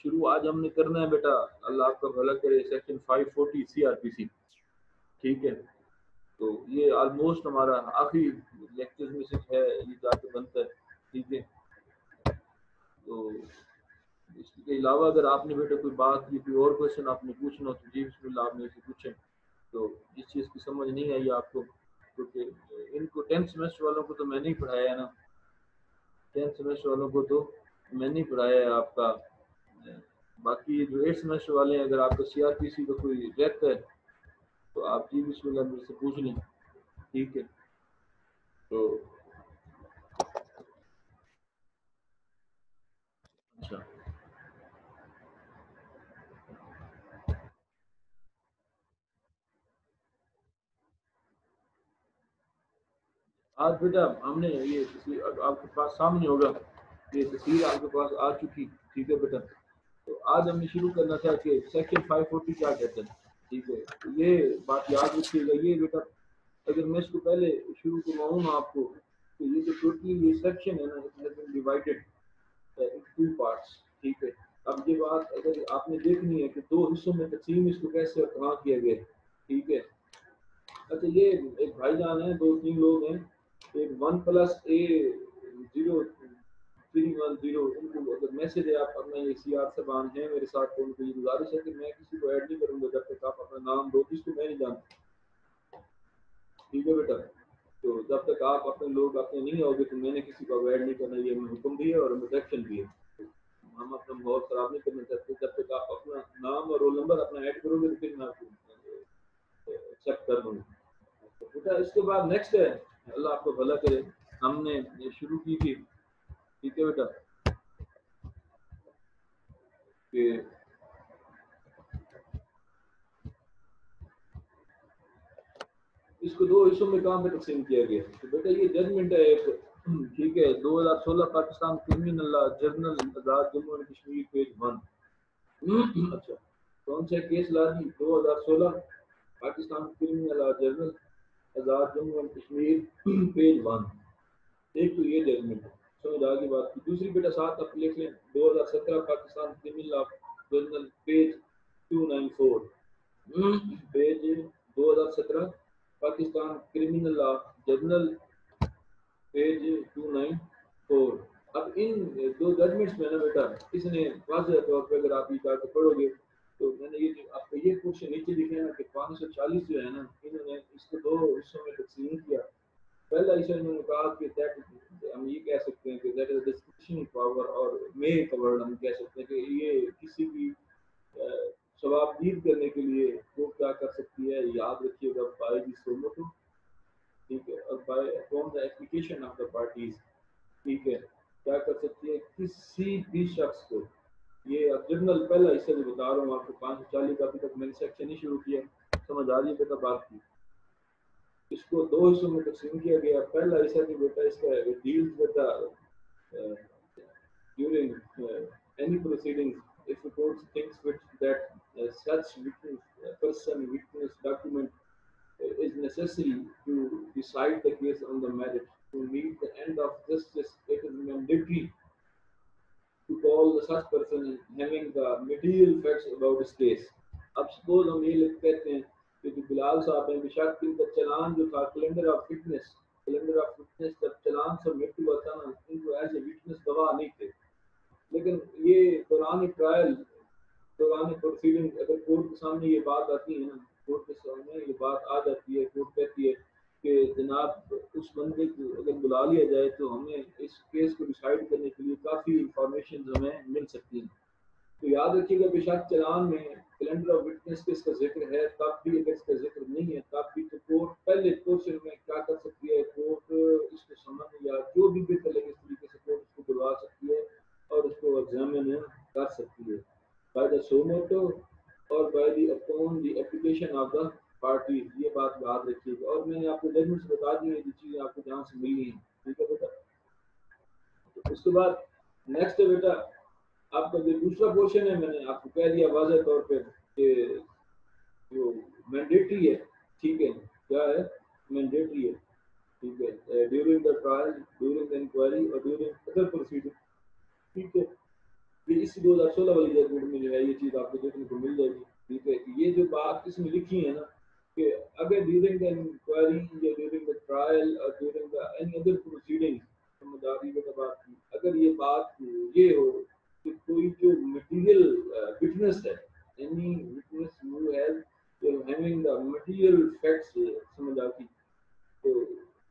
شروع آج ہم نے کرنا ہے بیٹا، اللہ آپ کا بھلا کرے، سیکشن 540 CRPC، ٹھیک ہے؟ تو یہ آلموسٹ ہمارا آخری لیکچر میں سے ہے، یہ جا کے بنتا ہے، ٹھیک ہے؟ تو اس کے علاوہ اگر آپ نے بیٹا کوئی بات یا کوئی اور کوشچن آپ نے پوچھنا ہو تو جی بسم اللہ آپ نے اسے پوچھیں. تو جس چیز کی سمجھ نہیں آئی آپ کو، کیونکہ ان کو 10th سیمسٹر والوں کو تو میں نہیں پڑھایا ہے نا، 10th سیمسٹر والوں کو تو میں نہیں پڑھایا ہے آپ کا. باقی جو 8th سیمسٹر والے ہیں، اگر آپ کا CRPC کا کوئی رہتا ہے تو آپ جی بسم اللہ میرے سے پوچھ لیں، ٹھیک ہے؟ تو اچھا آج بیٹا ہم نے یہ آپ کے پاس سامنے ہوگا، یہ تصویر آپ کے پاس آ چکی، ٹھیک ہے بیٹا؟ تو آج ہم نے شروع کرنا تھا کہ سیکشن 540 کیا کہتے ہیں، ٹھیک ہے؟ تو یہ بات یاد رکھیے گا، یہ بیٹا اگر میں اس کو پہلے شروع کرواؤں نا آپ کو، تو یہ جو ٹوٹلی یہ سیکشن ہے نا، it has been divided in 2 parts, ٹھیک ہے؟ اب یہ بات اگر آپ نے دیکھنی ہے کہ 2 حصوں میں تقسیم اس کو کیسے اور کہاں کیا گیا، ٹھیک ہے؟ اچھا یہ ایک بھائی جان ہیں، 2-3 لوگ ہیں، ایک 1+A0 310، ان کو اگر میسج ہے آپ اپنا یہ CR صاحبان ہیں میرے ساتھ، تو ان کو یہ گزارش ہے کہ میں کسی کو ایڈ نہیں کروں گا جب تک آپ اپنا نام دو، جس کو میں نہیں جانتا، ٹھیک ہے بیٹا؟ تو جب تک آپ اپنے لوگ اپنے نہیں ہوگے تو میں نے کسی کو ایڈ نہیں کرنا، یہ ہمیں حکم بھی ہے اور ہمیں سیکشن بھی ہے، ہم اپنا ماحول خراب نہیں کرنا چاہتے. جب تک آپ اپنا نام اور رول نمبر اپنا ایڈ کرو گے تو پھر میں آپ کو ایکسیپٹ کر دوں گا. بیٹا اس کے بعد نیکسٹ ہے، اللہ آپ کو بھلا کرے، ہم نے یہ شروع کی تھی، ٹھیک ہے بیٹا، کہ اس کو 2 حصوں میں کہاں پہ تقسیم کیا گیا. تو بیٹا یہ ججمنٹ ہے ایک، ٹھیک ہے؟ 2016 Pakistan criminal law journal Azad Jammu and Kashmir page 1. اچھا کون سا کیس لا جی؟ 2016 Pakistan criminal law journal Azad Jammu and Kashmir page 1. ایک تو یہ ججمنٹ ہے، سمجھ آ گئی بات کی. دوسری بیٹا ساتھ آپ لکھ لیں 2017 Pakistan criminal law journal page 294، page 2017 Pakistan criminal law journal page 294. اب ان 2 ججمنٹس میں نا بیٹا اس نے واضح طور پہ اگر آپ یہ جا کے پڑھو گے تو میں نے یہ آپ کو یہ کوشچن نیچے لکھے نا کہ 540 جو ہے نا، انہوں نے اس کو 2 حصوں میں تقسیم کیا. پہلا حصہ انہوں نے کہا کہ ہم یہ کہہ سکتے ہیں کہ دیٹ از ڈسکشن پاور، اور مے پاور ہم کہہ سکتے ہیں کہ یہ کسی بھی ثواب دید کرنے کے لیے وہ کیا کر سکتی ہے، یاد رکھیے گا بائی دی سوموٹو، ٹھیک ہے، اور by upon the application of the parties, ٹھیک ہے، کیا کر سکتی ہے کسی بھی شخص کو. یہ جنرل پہلا حصہ جو بتا رہا ہوں آپ کو 540 کا، ابھی تک میں نے سیکشن نہیں شروع کیا، سمجھ آ رہی ہے بات کی. اس کو 2 حصوں میں تقسیم کیا گیا. پہلا حصہ جو بیٹا اس کا deals beta during any proceedings if the court thinks that such witness person witness document is necessary to decide the case on the merit to meet the end of justice, it is mandatory to call the such person having the material facts about his case. اب suppose ہم یہ کہتے ہیں کہ جو بلال صاحب ہیں، بشک ان کا چلان جو تھا کیلنڈر آف فٹنس جب چلان سبمٹ ہوا تھا نا، ان کو ایز اے وٹنس گواہ نہیں تھے. لیکن یہ دوران ٹرائل، دوران پروسیڈنگ اگر کورٹ کے سامنے یہ بات آتی ہے نا، کورٹ کے سامنے یہ بات آ جاتی ہے، کورٹ کہتی ہے کہ جناب اس بندے کو اگر بلا لیا جائے تو ہمیں اس کیس کو ڈیسائیڈ کرنے کے لیے کافی انفارمیشن ہمیں مل سکتی ہیں. تو یاد رکھیے گا بشک چلان میں کیلنڈر آف وٹنس کے اس کا ذکر ہے، تب بھی اگر اس کا ذکر نہیں ہے تب بھی تو کورٹ پہلے پورشن میں کیا کر سکتی ہے، کورٹ اس کو سمجھ یا جو بھی بہتر لگے اس طریقے سے کورٹ اس کو بلوا سکتی ہے اور اس کو ایگزامن کر سکتی ہے بائی دا سو موٹو اور by the upon the application of the party. یہ بات یاد رکھیے گا. اور میں نے آپ کو ججمنٹ بتا دی ہے جو چیزیں آپ کو جہاں سے ملنی ہیں، ٹھیک ہے بیٹا؟ اس کے بعد نیکسٹ ہے بیٹا آپ کا جو دوسرا پورشن ہے، میں نے آپ کو کہہ دیا واضح طور پہ کہ جو مینڈیٹری ہے، ٹھیک ہے، کیا ہے مینڈیٹری ہے، ٹھیک ہے، during the trial, during the inquiry اور ڈیورنگ ادر پروسیڈنگ، ٹھیک ہے. یہ اسی 2016 والی ججمنٹ میں جو ہے یہ چیز آپ کو دیکھنے کو مل جائے گی. ٹھیک ہے کہ یہ جو بات اس میں لکھی ہے نا کہ اگر ڈیورنگ دا انکوائری یا ڈیورنگ دا ٹرائل اور during the any other proceeding سمجھداری کی بات کی اگر یہ بات یہ ہو کہ کوئی جو مٹیریل وٹنس ہے any witness who has having the material facts سمجھداری تو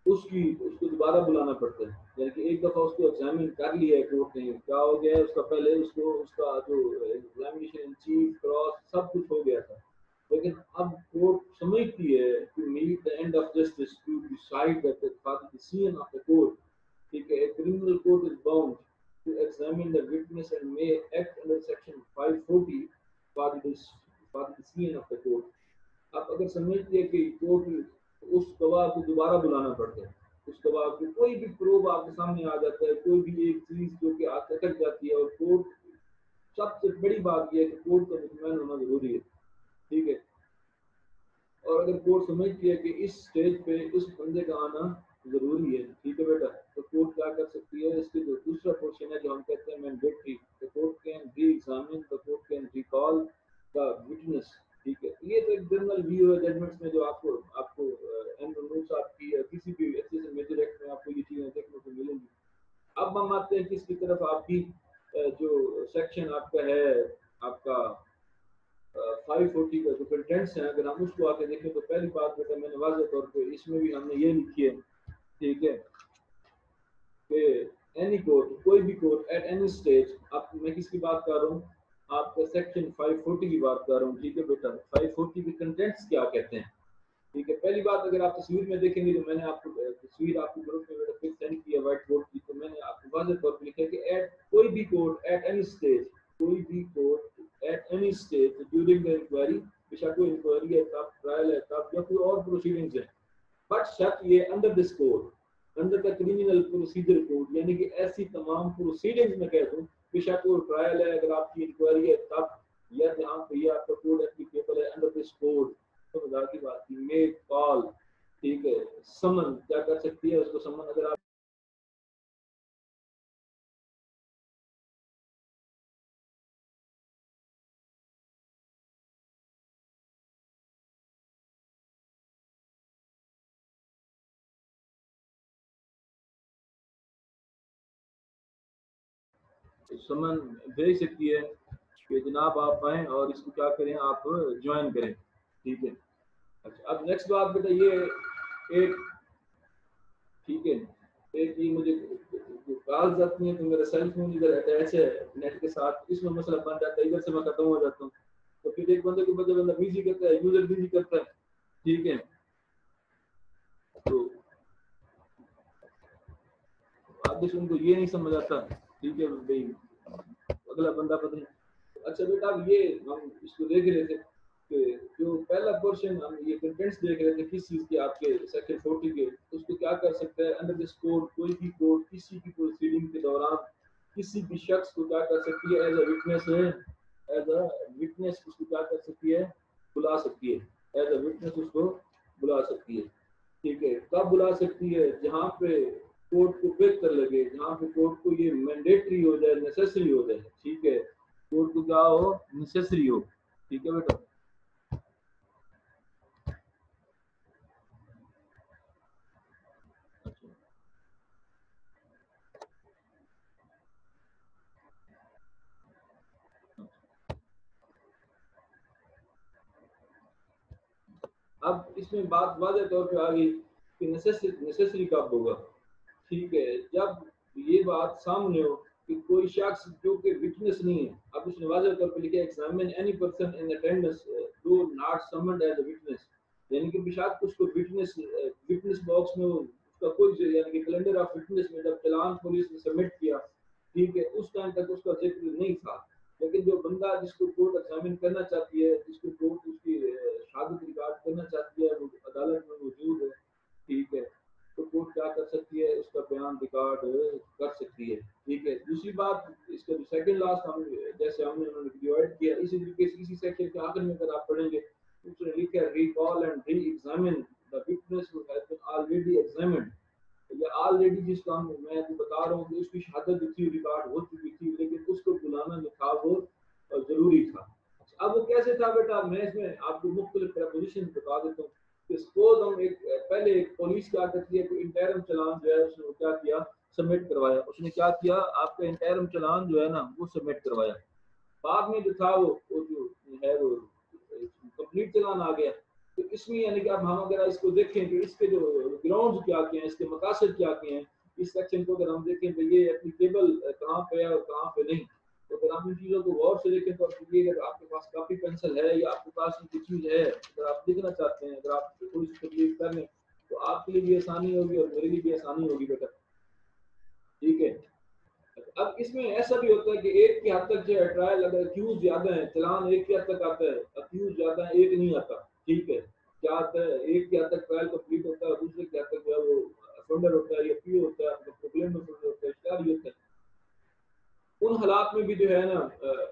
اس کو دوبارہ بلانا پڑتا ہے. یعنی کہ ایک دفعہ اس کو ایگزامن کر لیا ہے کورٹ نے کیا ہو گیا ہے اس کا پہلے اس کو اس کا جو ایگزامینیشن ان چیف کراس سب کچھ ہو گیا تھا لیکن اب کورٹ سمجھتی ہے to meet the end of justice to decide that for the decision of the court. ٹھیک ہے criminal court is bound to examine the witness and may act under section 540 for the decision of the court. آپ اگر سمجھتے ہیں کہ court اس گواہ کو دوبارہ بلانا پڑتا ہے اس گواہ کو کوئی بھی پروب آپ کے سامنے آ جاتا ہے کوئی بھی ایک چیز جو کہ آپ اٹک جاتی ہے اور کورٹ سب سے بڑی بات یہ ہے کہ کورٹ کا مطمئن ہونا ضروری ہے. ٹھیک ہے اور اگر کورٹ سمجھتی ہے کہ اس اسٹیج پہ اس بندے کا آنا ضروری ہے ٹھیک ہے بیٹا تو کورٹ کیا کر سکتی ہے اس کے جو دوسرا پورشن ہے جو ہم کہتے ہیں mandatory the court can re-examine the court can recall the witness. ٹھیک ہے یہ تو ایک جنرل ویو ہے ججمنٹس میں جو آپ کو این منور صاحب کی کسی بھی ایسے میجر ایکٹ میں آپ کو یہ چیزیں دیکھنے کو ملیں گی. اب ہم آتے ہیں کہ اس کی طرف آپ کی جو سیکشن آپ کا ہے آپ کا 540 کا جو کنٹینٹس ہیں اگر ہم اس کو آ کے دیکھیں تو پہلی بات بیٹا میں نے واضح طور پہ اس میں بھی ہم نے یہ لکھی ہے ٹھیک ہے کہ اینی کورٹ کوئی بھی کورٹ ایٹ اینی اسٹیج آپ میں کس کی بات کر رہا ہوں آپ کا سیکشن 540 کی بات کر رہا ہوں ٹھیک ہے بیٹا 540 کے کنٹینٹس کیا کہتے ہیں. ٹھیک ہے پہلی بات اگر آپ تصویر میں دیکھیں گے تو میں نے آپ کو تصویر آپ کی گروپ میں بیٹا پھر سینڈ کی ہے وائٹ بورڈ کی تو میں نے آپ کو واضح طور پہ لکھا ہے کہ ایٹ کوئی بھی کورٹ ایٹ اینی اسٹیج کوئی بھی court at any stage during the inquiry بے شک کوئی انکوائری ہے تب ٹرائل ہے تب یا کوئی اور پروسیڈنگز ہے بٹ شک یہ under this code under the criminal procedure code یعنی کہ ایسی تمام پروسیڈنگز میں کہہ دوں بے شک وہ ٹرائل ہے اگر آپ کی انکوائری ہے تب یا جہاں پہ یہ آپ کا کوڈ اپلیکیبل ہے انڈر دس کوڈ تو مزار کی بات کی میک کال ٹھیک ہے سمن کیا کر سکتی ہے اس کو سمن اگر آپ سمن بھیج سکتی ہے کہ جناب آپ آئیں اور اس کو کیا کریں آپ جوائن کریں. ٹھیک ہے اچھا اب نیکسٹ بات بیٹا یہ ایک ٹھیک ہے ایک یہ مجھے کال آتی ہیں تو میرا سیل فون ادھر اٹیچ ہے نیٹ کے ساتھ اس میں مسئلہ بن جاتا ہے ادھر سے میں ختم ہو جاتا ہوں تو پھر ایک بندے کو بندہ بزی کرتا ہے یوزر بزی کرتا ہے. ٹھیک ہے تو آگے سے ان کو یہ نہیں سمجھ آتا ٹھیک ہے بھائی اگلا بندہ پتہ نہیں. اچھا بیٹا اب یہ ہم اس کو دیکھ رہے تھے کہ جو پہلا پورشن ہم یہ کنٹینٹس دیکھ رہے تھے کس چیز کے آپ کے سیکشن 40 کے اس کو کیا کر سکتا ہے انڈر دس کوڈ کوئی بھی کوڈ کسی کی پروسیڈنگ کے دوران کسی بھی شخص کو کیا کر سکتی ہے ایز اے وٹنس ہے ایز اے وٹنس اس کو کیا کر سکتی ہے بلا سکتی ہے ایز اے وٹنس اس کو بلا سکتی ہے. ٹھیک ہے کب بلا سکتی ہے جہاں پہ کورٹ کو بہتر لگے جہاں پہ کورٹ کو یہ مینڈیٹری ہو جائے نیسیسری ہو جائے. ٹھیک ہے کورٹ کو کیا ہو نیسیسری ہو. ٹھیک ہے بیٹا اب اس میں بات واضح طور پہ آ گئی کہ نیسیسری کب ہوگا. ٹھیک ہے جب یہ بات سامنے ہو کہ کوئی شخص جو کہ وٹنس نہیں ہے اب اس نے واضح طور پہ لکھا examine any person in attendance though not summoned as a witness یعنی کہ بشاک اس کو وٹنس باکس میں اس کا کوئی یعنی کہ کیلنڈر آف وٹنس میں جب چلان پولیس نے سبمٹ کیا ٹھیک ہے اس ٹائم تک اس کا ذکر نہیں تھا لیکن جو بندہ جس کو کورٹ ایگزامن کرنا چاہتی ہے جس کو کورٹ اس کی شہادت ریکارڈ کرنا چاہتی ہے وہ عدالت میں موجود ہے. ٹھیک ہے تو کورٹ کیا کر سکتی ہے اس کا بیان ریکارڈ کر سکتی ہے. ٹھیک ہے دوسری بات اس کا جو سیکنڈ لاسٹ ہم جیسے ہم نے انہوں نے ڈیوائڈ کیا اسی طریقے سے اسی سیکشن کے آخر میں اگر آپ پڑھیں گے اس نے لکھا ہے recall and reexamine the witness who has been already examined یا آلریڈی جس کا میں بتا رہا ہوں کہ اس کی شہادت جو تھی ریکارڈ ہو چکی تھی لیکن اس کو بلانا تھا وہ ضروری تھا. اب وہ کیسے تھا بیٹا, میں اس میں آپ کو مختلف پریپوزیشن بتا دیتا ہوں کہ سپوز ہم پہلے ایک پولیس کیا کرتی ہے, کوئی انٹرم چلان جو ہے اس نے کیا کیا, سبمٹ کروایا. اس نے کیا کیا, آپ کا انٹرم چلان جو ہے نا وہ سبمٹ کروایا. بعد میں جو تھا وہ جو ہے وہ کمپلیٹ چلان آ گیا. تو اس میں یعنی کہ اب ہم اگر اس کو دیکھیں کہ اس کے جو گراؤنڈ کیا کیا ہیں, اس کے مقاصد کیا کیا ہیں, اس سیکشن کو اگر ہم دیکھیں تو یہ اپلیکیبل کہاں پہ ہے اور کہاں پہ نہیں. تو اگر آپ ان چیزوں کو غور سے دیکھیں تو اگر آپ کے پاس کاپی پینسل ہے یا آپ کے پاس کوئی چیز ہے, اگر آپ لکھنا چاہتے ہیں, اگر آپ تھوڑی سی تکلیف کر لیں تو آپ کے لیے بھی آسانی ہوگی اور میرے لیے بھی آسانی ہوگی بیٹا. ٹھیک ہے. اب اس میں ایسا بھی ہوتا ہے کہ ایک کی حد تک جو ہے ٹرائل اگر اکیوز زیادہ ہیں, چلان ایک کی حد تک آتا ہے, اکیوز زیادہ ہے ایک نہیں آتا. ٹھیک ہے. کیا آتا ہے, ایک کی حد تک ٹرائل کمپلیٹ ہوتا ہے, دوسرے کی حد تک جو ہے وہ افینڈر ہوتا ہے یا پیو ہوتا ہے, پروبلم میں ہوتا ہے, اشتہاری ہوتا ہے. ان حالات میں بھی جو ہے نا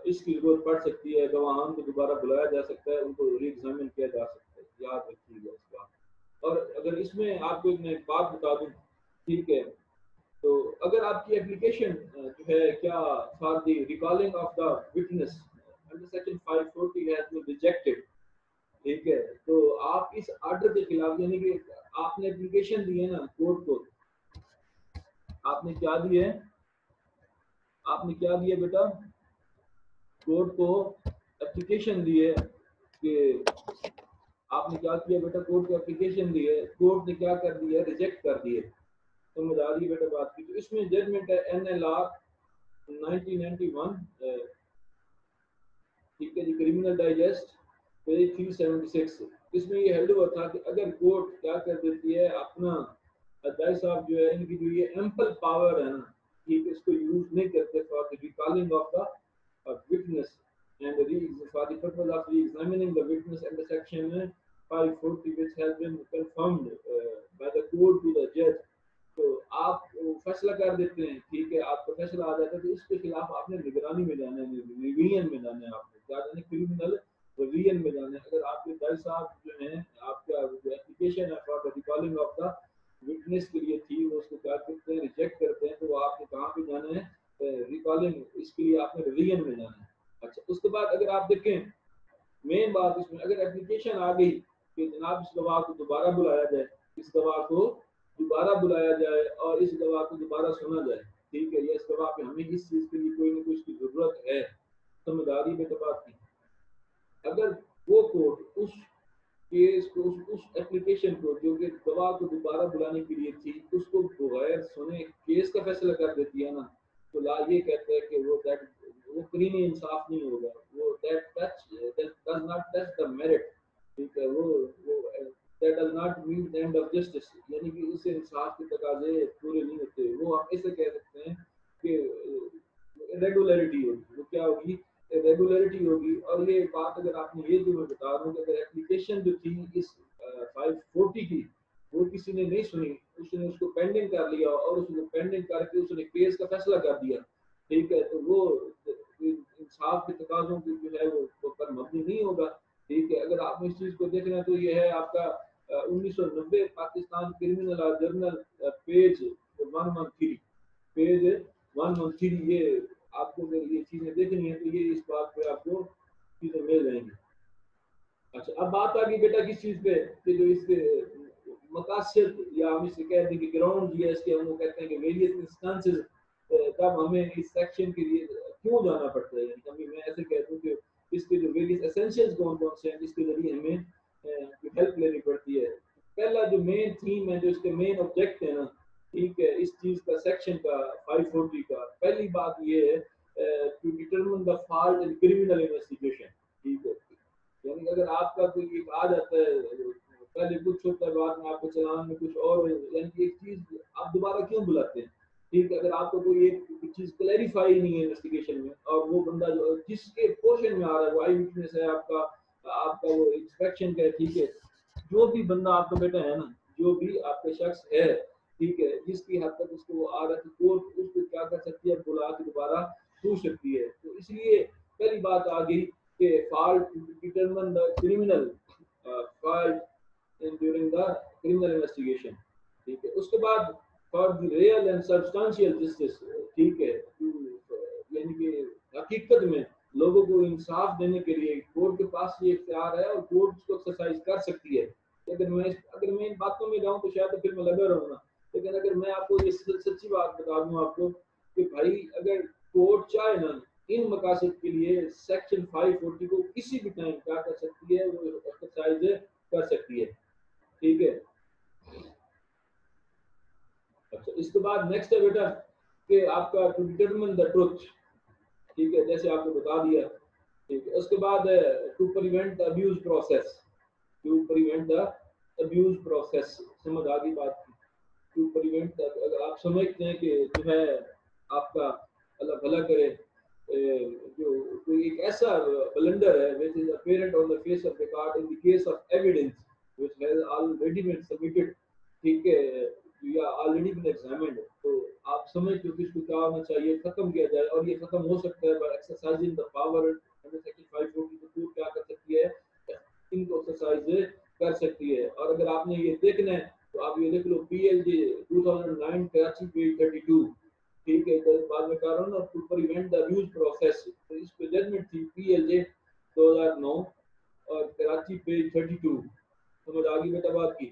اس کی ضرورت پڑ سکتی ہے, گواہان کو دوبارہ بلایا جا سکتا ہے, ان کو ری ایگزامن کیا جا سکتا ہے. یاد رکھیے گا اس بات. اور اگر اس میں آپ کو میں ایک بات بتا دوں, ٹھیک ہے, تو اگر آپ کی اپلیکیشن جو ہے کیا for the recalling of the witness under section 540 has been rejected. ٹھیک ہے. تو آپ اس آرڈر کے خلاف, یعنی کہ آپ نے اپلیکیشن دی ہے نا کورٹ کو, آپ نے کیا دی ہے, آپ نے کیا دیا بیٹا, کورٹ کو اپلیکیشن دی ہے کہ آپ نے کیا کیا بیٹا, کورٹ کو اپلیکیشن دی ہے, کورٹ نے کیا کر دیا, ریجیکٹ کر دی ہے. سمجھ آ رہی ہے بیٹا بات کی. تو اس میں ججمنٹ ہے NLR 1991, ٹھیک ہے جی, کریمنل ڈائجسٹ پیج 376. اس میں یہ ہیلڈ ہوا تھا کہ اگر کورٹ کیا کر دیتی ہے اپنا جج صاحب جو ہے ان کی جو یہ ایمپل پاور ہے نا, ٹھیک ہے, اس کو یوز نہیں کرتے for the recalling of the witness and for the purpose of re-examining the witness under section 540 which has been confirmed by the court to the judge. تو آپ فیصلہ کر دیتے ہیں, ٹھیک ہے, آپ کا فیصلہ آ جاتا ہے, تو اس کے خلاف آپ نے نگرانی میں جانا ہے, ریویژن میں جانا ہے, آپ نے کیا جانا ہے, کریمنل ریویژن میں جانا ہے. اگر آپ کے جج صاحب جو ہیں, آپ کا جو اپلیکیشن ہے for the recalling of the witness کے لیے تھی, وہ اس کو کیا کرتے ہیں, ریجیکٹ کرتے ہیں, تو وہ آپ نے کہاں پہ جانا ہے, ریکالنگ, اس کے لیے آپ نے ریویژن میں جانا ہے. اچھا, اس کے بعد اگر آپ دیکھیں مین بات اس میں, اگر اپلیکیشن آ گئی کہ جناب اس گواہ کو دوبارہ بلایا جائے, اس گواہ کو دوبارہ بلایا جائے اور اس گواہ کو دوبارہ سنا جائے, ٹھیک ہے, یا اس گواہ پہ ہمیں اس چیز کے لیے کوئی نہ کوئی ضرورت ہے, سمجھداری میں بات کی. اگر وہ کورٹ اس کیس کو, اس ایپلیکیشن کو جو کہ گواہ کو دوبارہ بلانے کے لیے تھی, اس کو بغیر سنے کیس کا فیصلہ کر دیتی ہے نا, تو لا یہ کہتا ہے کہ وہ کرینی انصاف نہیں ہوگا, وہ does not touch the merit, ٹھیک ہے, وہ that does not meet the end of justice, یعنی کہ اس سے انصاف کے تقاضے پورے نہیں ہوتے. وہ ہم ایسے کہہ سکتے ہیں کہ irregularity ہوگی. وہ کیا ہوگی, ریگولرٹی ہوگی. اور یہ بات اگر آپ نے یہ جو میں بتا رہا ہوں کہ اگر اپلیکیشن جو تھی اس 540 کی, وہ کسی نے نہیں سنی, اس نے اس کو پینڈنگ کر لیا اور اس کو پینڈنگ کر کے اس نے کیس کا فیصلہ کر دیا, ٹھیک ہے, تو وہ انصاف کے تقاضوں کی جو ہے وہ پر مبنی نہیں ہوگا. ٹھیک ہے. اگر آپ نے اس چیز کو دیکھنا تو یہ ہے آپ کا 1990 Pakistan criminal law journal page 113, page 113, یہ آپ کو اگر یہ چیزیں دیکھنی ہے تو یہ اس بات پہ آپ کو چیزیں مل جائیں گی. اچھا, اب بات آ گئی بیٹا کس چیز پہ, کہ جو اس کے مقاصد یا ہم اسے کہہ دیں کہ گراؤنڈ جی ایس کے, ہم وہ کہتے ہیں کہ ویریس انسٹانسز, تب ہمیں اس سیکشن کے لیے کیوں جانا پڑتا ہے. یعنی میں ایسے کہتا ہوں کہ اس کے جو ویریس اسینشیلز کون کون سے ہیں جس کے ذریعے ہمیں ہیلپ لینی پڑتی ہے. پہلا جو مین تھیم ہے, جو اس کے مین آبجیکٹ ہے نا, ٹھیک ہے, اس چیز کا سیکشن کا 540 کا, پہلی بات یہ ہے to determine the fault in criminal investigation. ٹھیک ہے, یعنی اگر آپ کا کوئی ایک آ جاتا ہے, پہلے کچھ ہوتا ہے, بعد میں آپ کے چلان میں کچھ اور, یعنی کہ ایک چیز آپ دوبارہ کیوں بلاتے ہیں. ٹھیک ہے, اگر آپ کو کوئی ایک چیز کلیریفائی نہیں ہے انویسٹیگیشن میں, اور وہ بندہ جو جس کے پورشن میں آ رہا ہے وہ آئی وٹنس ہے, آپ کا وہ انسپیکشن کا ہے, ٹھیک ہے, جو بھی بندہ آپ کا بیٹا ہے نا, جو بھی آپ کا شخص ہے, ٹھیک ہے, جس کی حد تک اس کو وہ آ رہا ہے, کورٹ اس کو کیا کر سکتی ہے, بلا کے دوبارہ پوچھ سکتی ہے. تو اس لیے پہلی بات آ گئی کہ fault determine the criminal fault during the criminal investigation. ٹھیک ہے, اس کے بعد for the real and substantial justice, ٹھیک ہے, یعنی کہ حقیقت میں لوگوں کو انصاف دینے کے لیے کورٹ کے پاس یہ اختیار ہے اور کورٹ اس کو ایکسرسائز کر سکتی ہے. اگر میں ان باتوں میں جاؤں تو شاید پھر میں لگا رہوں گا، لیکن اگر میں آپ کو یہ سچی بات بتا دوں آپ کو کہ بھائی اگر کورٹ چاہے نا ان مقاصد کے لیے سیکشن 540 کو کسی بھی ٹائم کیا کر سکتی ہے، وہ ایکسرسائز کر سکتی ہے. ٹھیک ہے. اچھا اس کے بعد نیکسٹ ہے بیٹا کہ آپ کا ٹو ڈیٹرمن دا ٹروتھ. ٹھیک ہے، جیسے آپ کو بتا دیا. ٹھیک ہے. اس کے بعد to prevent the abuse process. To prevent the abuse process. سمجھ آ گئی بات کی. ٹو پریونٹ اگر آپ سمجھتے ہیں کہ جو ہے آپ کا اللہ بھلا کرے جو کوئی ایک ایسا بلنڈر ہے which is apparent on the face of the card in the case of evidence which has already been submitted. ٹھیک ہے یا already been examined. تو آپ سمجھتے ہو کہ اس کو کیا ہونا چاہیے، ختم کیا جائے، اور یہ ختم ہو سکتا ہے by exercising the power under section 540. تو کورٹ کیا کر سکتی ہے، ان کو ایکسرسائز کر سکتی ہے. اور اگر آپ نے یہ دیکھنا ہے تو آپ یہ لکھ لو P L J 2009 Karachi page 32. ٹھیک ہے. بعد میں کہہ رہا ہوں نا to prevent the abuse process. تو اس پہ ججمنٹ تھی پی ایل جے 2009 اور کراچی پیج 32. سمجھ آگے بیٹا بات کی.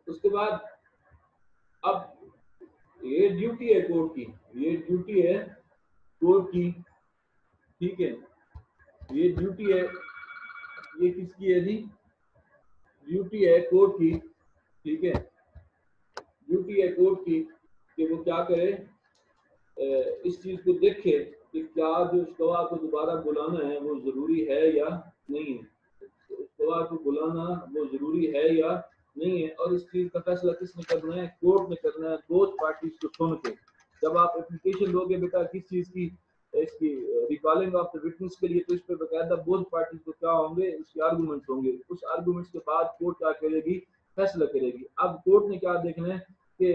اس کے بعد اب یہ ڈیوٹی ہے کورٹ کی، یہ ڈیوٹی ہے کورٹ کی. ٹھیک ہے. یہ ڈیوٹی ہے، یہ کس کی ہے جی؟ ڈیوٹی ہے کورٹ کی. ٹھیک ہے. ڈیوٹی ہے کورٹ کی کہ وہ کیا کرے، اس چیز کو دیکھے کہ کیا جو اس گواہ کو دوبارہ بلانا ہے وہ ضروری ہے یا نہیں ہے. اس گواہ کو بلانا وہ ضروری ہے یا نہیں ہے. اور اس چیز کا فیصلہ کس نے کرنا ہے؟ کورٹ نے کرنا ہے، بوتھ پارٹیز کو سن کے. جب آپ اپلیکیشن دو گے بیٹا کس چیز کی، اس کی ریکالنگ آف دا وٹنس کے لیے، تو اس پہ باقاعدہ بوتھ پارٹیز کو کیا ہوں گے، اس کے آرگومنٹس ہوں گے. اس آرگومنٹس کے بعد کورٹ کیا کرے گی، فیصلہ کرے گی. اب کورٹ نے کیا دیکھنا ہے کہ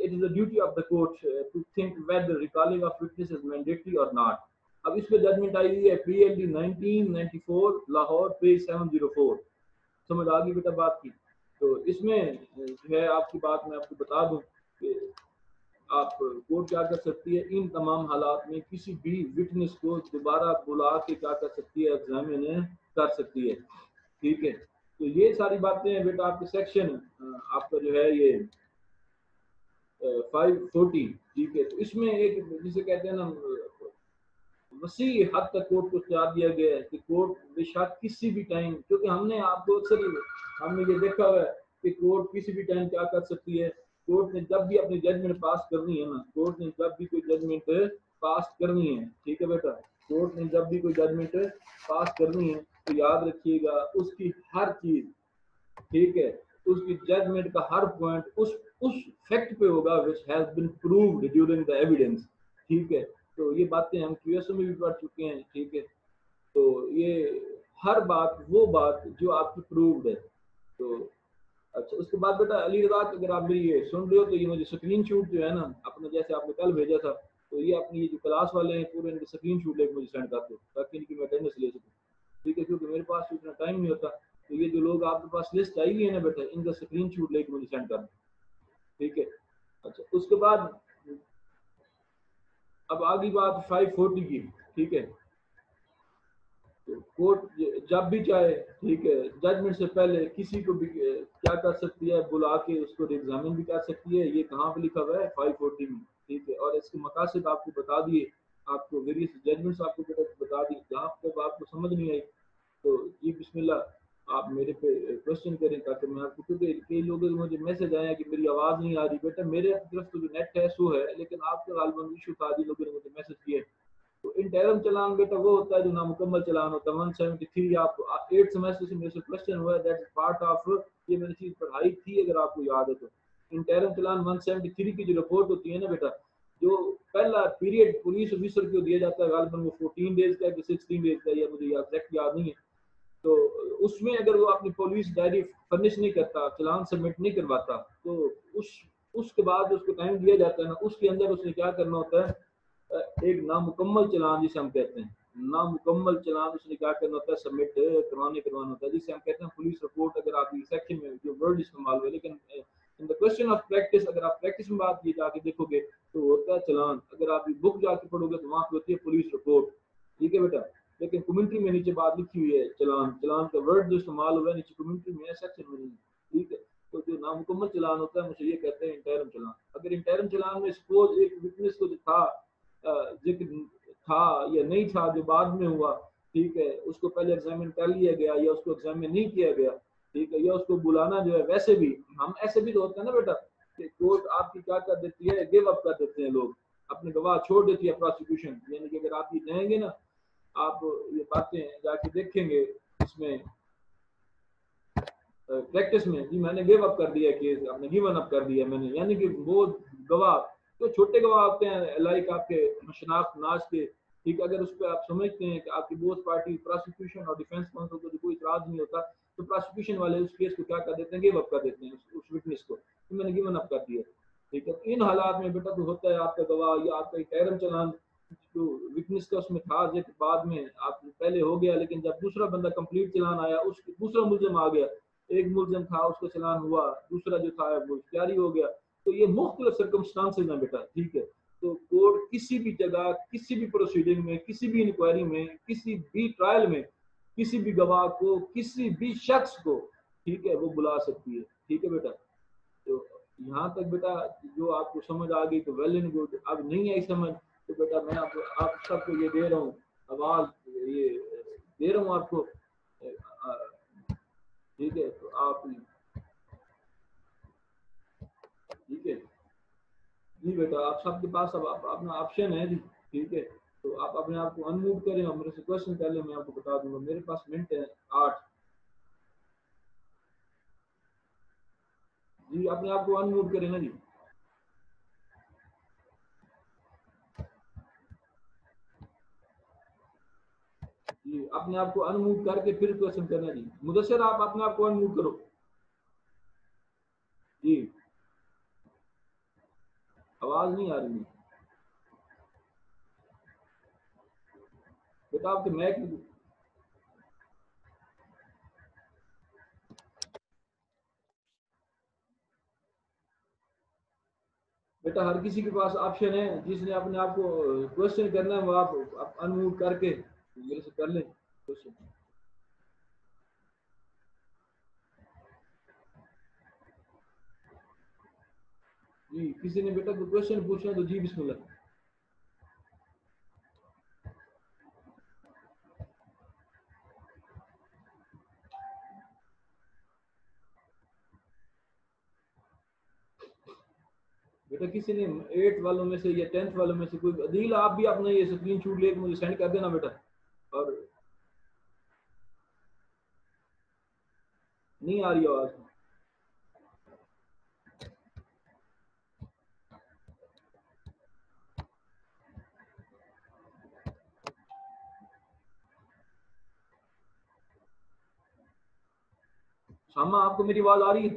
it is the duty of the court to think whether recalling of witness is mandatory or not. اب اس پہ ججمنٹ آئی ہوئی ہے P L D 1994 Lahore page 704. سمجھ آ گئی بیٹا بات کی. تو اس میں جو ہے آپ کی بات میں آپ کو بتا دوں کہ آپ کورٹ کیا کر سکتی ہے، ان تمام حالات میں کسی بھی وٹنس کو دوبارہ بلا کے کیا کر سکتی ہے، ایگزامن کر سکتی ہے. ٹھیک ہے. تو یہ ساری باتیں ہیں بیٹا آپ کے سیکشن آپ کا جو ہے یہ 540. ٹھیک ہے. تو اس میں ایک جسے کہتے ہیں نا وسیع حد تک کورٹ کو اختیار دیا گیا ہے کہ کورٹ بے شک کسی بھی ٹائم، کیونکہ ہم نے آپ کو اکثر ہم نے یہ دیکھا ہوا ہے کہ کورٹ کسی بھی ٹائم کیا کر سکتی ہے. کورٹ نے جب بھی اپنی ججمنٹ پاس کرنی ہے نا، کورٹ نے جب بھی کوئی ججمنٹ پاس کرنی ہے، ٹھیک ہے بیٹا، کورٹ نے جب بھی کوئی ججمنٹ پاس کرنی ہے تو یاد رکھیے گا اس کی ہر چیز، ٹھیک ہے، اس کی ججمنٹ کا ہر پوائنٹ اس فیکٹ پہ ہوگا which has been proved during the evidence. ٹھیک ہے. تو یہ باتیں ہم کیو ایس او میں بھی پڑھ چکے ہیں. ٹھیک ہے. تو یہ ہر بات وہ بات جو آپ کی پرووڈ ہے. تو اچھا اس کے بعد بیٹا علی رضا اگر آپ میری یہ سن رہے ہو تو یہ مجھے اسکرین شاٹ جو ہے نا اپنا، جیسے آپ نے کل بھیجا تھا، تو یہ اپنی یہ جو کلاس والے ہیں پورے ان کے اسکرین شاٹ لے کے مجھے سینڈ کر دو تاکہ ان کی میں اٹینڈنس لے سکوں. ٹھیک ہے. کیونکہ میرے پاس اتنا ٹائم نہیں ہوتا. تو یہ جو لوگ آپ کے پاس لسٹ آئی ہوئی ہے نا بیٹا، ان کا اسکرین شاٹ لے کے مجھے سینڈ کر دو. ٹھیک ہے. اچھا اس کے بعد اب آگی بات 540 کی. ٹھیک ہے. کورٹ جب بھی چاہے، ٹھیک ہے، ججمنٹ سے پہلے کسی کو بھی کیا کر سکتی ہے، بلا کے اس کو ایگزامن بھی کر سکتی ہے. یہ کہاں پہ لکھا ہوا ہے؟ 540 میں. ٹھیک ہے. اور اس کے مقاصد آپ کو بتا دیے، آپ کو ویریس ججمنٹس آپ کو بتا دی. جہاں تک آپ کو سمجھ نہیں آئی تو جی بسم اللہ آپ میرے پہ کوشچن کریں تاکہ میں آپ کو، کیونکہ کئی لوگوں کو مجھے میسج آیا کہ میری آواز نہیں آ رہی. بیٹا میرے طرف تو جو نیٹ ہے سو ہے، لیکن آپ کا غالباً ایشو تھا، جن لوگوں نے مجھے میسج کیا. تو انٹرم چلان بیٹا وہ ہوتا ہے جو نامکمل چلان ہوتا ہے. 173 آپ 8 سیمسٹر سے میرے سے کوشچن ہوا ہے، دیٹ از پارٹ آف، یہ میں نے چیز پڑھائی تھی اگر آپ کو یاد ہے تو. انٹرم چلان 173 کی جو رپورٹ ہوتی ہے نا بیٹا، جو پہلا پیریڈ پولیس آفیسر کو دیا جاتا ہے غالباً وہ 14 ڈیز کا ہے کہ 16 ڈیز کا ہے، یا مجھے ایگزیکٹ یاد نہیں ہے. تو اس میں اگر وہ اپنی پولیس ڈائری فرنش نہیں کرتا، چلان سبمٹ نہیں کرواتا، تو اس کے بعد اس کو ٹائم دیا جاتا ہے نا، اس کے اندر اس نے کیا کرنا ہوتا ہے، ایک نامکمل چلان جسے ہم کہتے ہیں، نامکمل چلان اس نے کیا کرنا ہوتا ہے، سبمٹ کروانا ہوتا ہے، جسے ہم کہتے ہیں پولیس رپورٹ. اگر آپ سیکشن میں جو ورڈ استعمال ہوئے، لیکن ان دا کوسچن آف پریکٹس اگر آپ پریکٹس میں بات کی جا کے دیکھو گے تو ہوتا ہے چلان. اگر آپ بک جا کے پڑھو گے تو وہاں پہ ہوتی ہے پولیس رپورٹ. ٹھیک ہے بیٹا. لیکن کمیونٹی میں نیچے بات لکھی ہوئی ہے چلان. چلان کا ورڈ جو استعمال ہوا ہے نیچے کمیونٹی میں ہے, سیکشن میں نہیں. ٹھیک ہے. تو جو نامکمل چلان ہوتا ہے مجھے یہ کہتے ہیں انٹرم چلان. اگر انٹرم چلان میں سپوز ایک وٹنس کو جو تھا ذکر تھا یا نہیں تھا جو بعد میں ہوا, ٹھیک ہے, اس کو پہلے ایگزامن کر لیا گیا یا اس کو ایگزامن نہیں کیا گیا, ٹھیک ہے, یا اس کو بلانا جو ہے, ویسے بھی ہم ایسے بھی تو ہوتے ہیں نا بیٹا کہ کورٹ آپ کی کیا کر دیتی ہے, گیو اپ کر دیتے ہیں لوگ, اپنے گواہ چھوڑ دیتی ہے پروسیکیوشن. یعنی کہ اگر آپ یہ کہیں گے نا, آپ یہ باتیں جا کے دیکھیں گے اس میں پریکٹس میں, جی میں نے گیو اپ کر دیا کیس, آپ نے گیون اپ کر دیا میں نے, یعنی کہ وہ گواہ جو چھوٹے گواہ ہوتے ہیں لائک آپ کے شناخت ناز کے, ٹھیک ہے, اگر اس پہ آپ سمجھتے ہیں کہ آپ کی بوتھ پارٹی پروسیکیوشن اور ڈیفینس کاؤنسل کو کوئی اعتراض نہیں ہوتا, تو پروسیکیوشن والے اس کیس کو کیا کر دیتے ہیں, گیو اپ کر دیتے ہیں اس وٹنس کو, تو میں نے گیون اپ کر دیا. ٹھیک ہے. ان حالات میں بیٹا تو ہوتا ہے آپ کا گواہ یا آپ کا انٹرم چلان جو وٹنس کا اس میں تھا بعد میں آپ پہلے ہو گیا, لیکن جب دوسرا بندہ کمپلیٹ چلان آیا, اس دوسرا ملزم آ گیا, ایک ملزم تھا اس کا چلان ہوا, دوسرا جو تھا وہ اختیاری ہو گیا, تو یہ مختلف سرکمسٹانسز ہیں بیٹا. ٹھیک ہے. تو کورٹ کسی بھی جگہ, کسی بھی پروسیڈنگ میں, کسی بھی انکوائری میں, کسی بھی ٹرائل میں, کسی بھی گواہ کو, کسی بھی شخص کو, ٹھیک ہے, وہ بلا سکتی ہے. ٹھیک ہے بیٹا. تو یہاں تک بیٹا جو آپ کو سمجھ آ گئی تو ویل اینڈ گڈ. اب نہیں آئی سمجھ تو بیٹا میں آپ سب کو یہ دے رہا ہوں آواز, یہ دے رہا ہوں آپ کو. ٹھیک ہے. تو آپ ٹھیک ہے جی بیٹا, آپ سب کے پاس اب اپنا آپشن ہے جی. ٹھیک ہے. تو آپ اپنے آپ کو انمیوٹ کریں اور میرے سے کوشچن کر لیں, میں آپ کو بتا دوں گا. میرے پاس منٹ ہے 8. جی اپنے آپ کو انمیوٹ کریں نا جی. جی اپنے آپ کو انمیوٹ کر کے پھر کوشچن کرنا جی. مدثر آپ اپنے آپ کو انمیوٹ کرو. جی آواز نہیں آ رہی بیٹا آپ کے میک. بیٹا ہر کسی کے پاس آپشن ہے, جس نے اپنے آپ کو کوشچن کرنا ہے وہ آپ انمیوٹ کر کے میرے سے کر لیں کوشچن. جی کسی نے بیٹا کوئی کوشچن پوچھنا تو جی بسم اللہ. بیٹا کسی نے 8 والوں میں سے یا 10 والوں میں سے کوئی, عدیل آپ بھی اپنا یہ اسکرین شوٹ لے کے مجھے سینڈ کر دینا بیٹا. اور نہیں آ رہی آواز. شامہ آپ کو میری آواز آ رہی ہے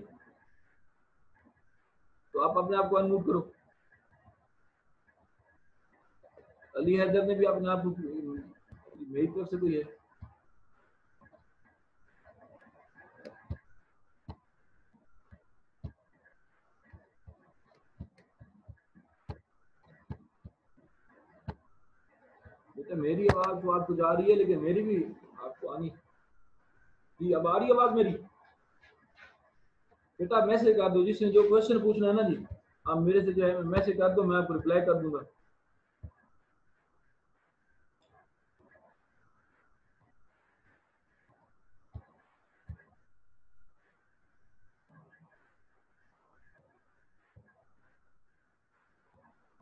تو آپ اپنے آپ کو انمیوٹ کرو. علی حیدر نے بھی اپنے آپ کو, میری طرف سے کوئی ہے بیٹا؟ میری آواز تو آپ کو جا رہی ہے لیکن میری بھی آپ کو آنی. جی اب آ رہی ہے آواز میری. بیٹا میسج کر دو جس نے جو کوشچن پوچھنا ہے نا جی, آپ میرے سے جو ہے میسج کر دو, میں آپ کو رپلائی کر دوں گا.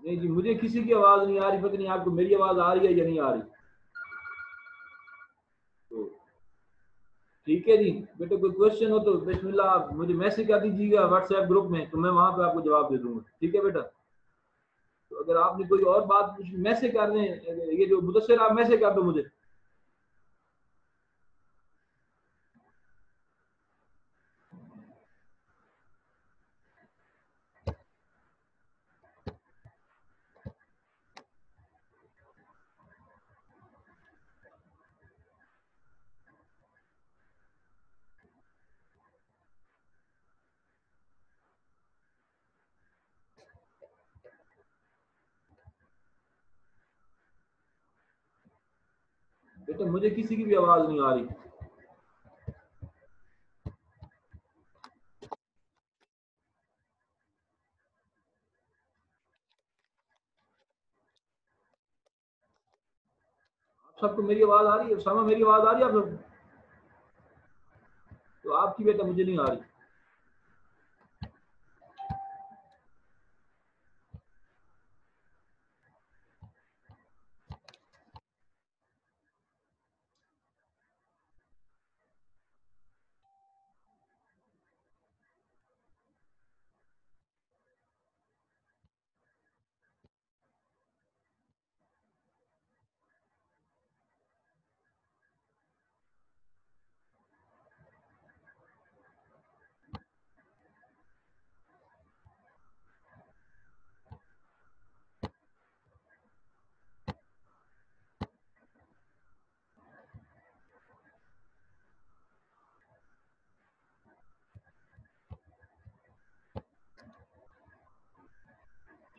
نہیں جی مجھے کسی کی آواز نہیں آ رہی, پتہ نہیں آپ کو میری آواز آ رہی ہے یا نہیں آ رہی. تو ٹھیک ہے جی بیٹا, کوئی کوشچن ہو تو بسم اللہ آپ مجھے میسج کر دیجیے گا واٹس ایپ گروپ میں, تو میں وہاں پہ آپ کو جواب دے دوں گا. ٹھیک ہے بیٹا. تو اگر آپ نے کوئی اور بات میسج کر دیں, یہ جو مدثر آپ میسج کر دو مجھے. بیٹا مجھے کسی کی بھی آواز نہیں آ رہی. آپ سب کو میری آواز آ رہی ہے؟ اسامہ میری آواز آ رہی ہے آپ سب کو؟ تو آپ کی بیٹا مجھے نہیں آ رہی.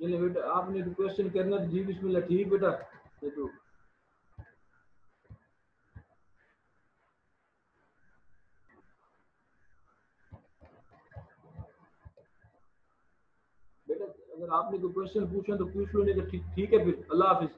چلے بیٹا آپ نے کوشچن کرنا تو جی بسم اللہ. ٹھیک بیٹا. تو بیٹا اگر آپ نے کوئی کوشچن پوچھنا تو پوچھ لو، نہیں تو ٹھیک ہے پھر اللہ حافظ.